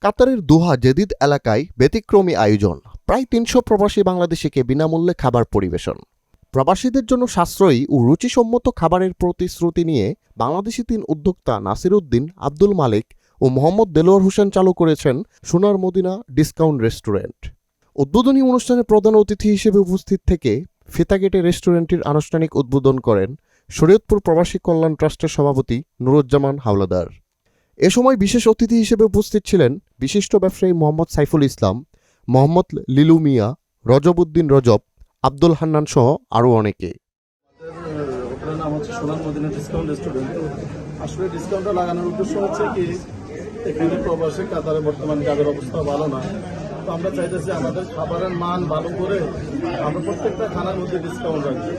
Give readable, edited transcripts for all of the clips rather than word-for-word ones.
কাতারের দোহা জেদিদ এলাকায় ব্যতিক্রমী আয়োজন, প্রায় ৩০০ প্রবাসী বাংলাদেশিকে বিনামূল্যে খাবার পরিবেশন। প্রবাসীদের জন্য সাশ্রয়ী ও রুচিসম্মত খাবারের প্রতিশ্রুতি নিয়ে বাংলাদেশি ৩ উদ্যোক্তা নাসির উদ্দিন, আব্দুল মালিক ও মোহাম্মদ দেলোয়ার হোসেন চালু করেছেন সোনার মদিনা ডিসকাউন্ট রেস্টুরেন্ট। উদ্বোধনী অনুষ্ঠানে প্রধান অতিথি হিসেবে উপস্থিত থেকে ফিতাগেটে রেস্টুরেন্টটির আনুষ্ঠানিক উদ্বোধন করেন শরীয়তপুর প্রবাসী কল্যাণ ট্রাস্টের সভাপতি নুরুজ্জামান হাওলাদার। এ সময় বিশেষ অতিথি হিসেবে উপস্থিত ছিলেন বিশিষ্ট ব্যবসায়ী মোহাম্মদ সাইফুল ইসলাম, মোহাম্মদ লিলু মিয়া, রজব উদ্দিন রজব, আব্দুল হান্নান সহ আরও অনেকে। হোটেলের নাম হচ্ছে সোনার মদিনা ডিসকাউন্ট রেস্টুরেন্ট। আসলে ডিসকাউন্টটা লাগানোর উদ্দেশ্য হচ্ছে কি, এখানে প্রবাসী কাতারে বর্তমান কাজের অবস্থা ভালো না, তো আমরা চাইতেছি আমাদের খাবারের মান ভালো করে আমরা প্রত্যেকটা খানার মধ্যে ডিসকাউন্ট রাখি।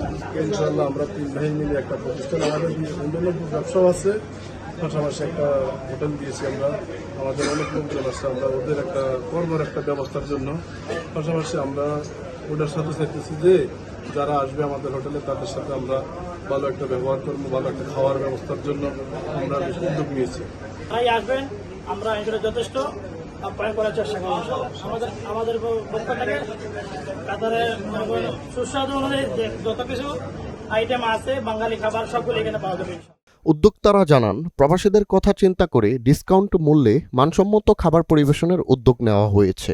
ইনশাল্লাহ আমরা 3 ভাই মিলে একটা প্রতিষ্ঠান, আমাদের অন্যান্য ব্যবসাও আছে, পাশাপাশি একটা হোটেল দিয়েছি আমরা। আমাদের অনেক লোকজন আছে, আমরা ওদের একটা কর্মের একটা ব্যবস্থার জন্য পাশাপাশি আমরা ওটার সাথে চাইতেছি যে যারা আসবে আমাদের হোটেলে তাদের সাথে আমরা ভালো একটা ব্যবহার করবো, ভালো একটা খাওয়ার ব্যবস্থার জন্য আমরা উদ্যোগ নিয়েছি। তাই আসবেন, আমরা এখানে যথেষ্ট আপ্যায়ন করার চেষ্টা করব। আমাদের পক্ষ থেকে কাতারে সুস্বাদু অনুযায়ী যত কিছু আইটেম আছে বাঙালি খাবার সবগুলো এখানে পাওয়া যাবে। উদ্যোক্তারা জানান, প্রবাসীদের কথা চিন্তা করে ডিসকাউন্ট মূল্যে মানসম্মত খাবার পরিবেশনের উদ্যোগ নেওয়া হয়েছে।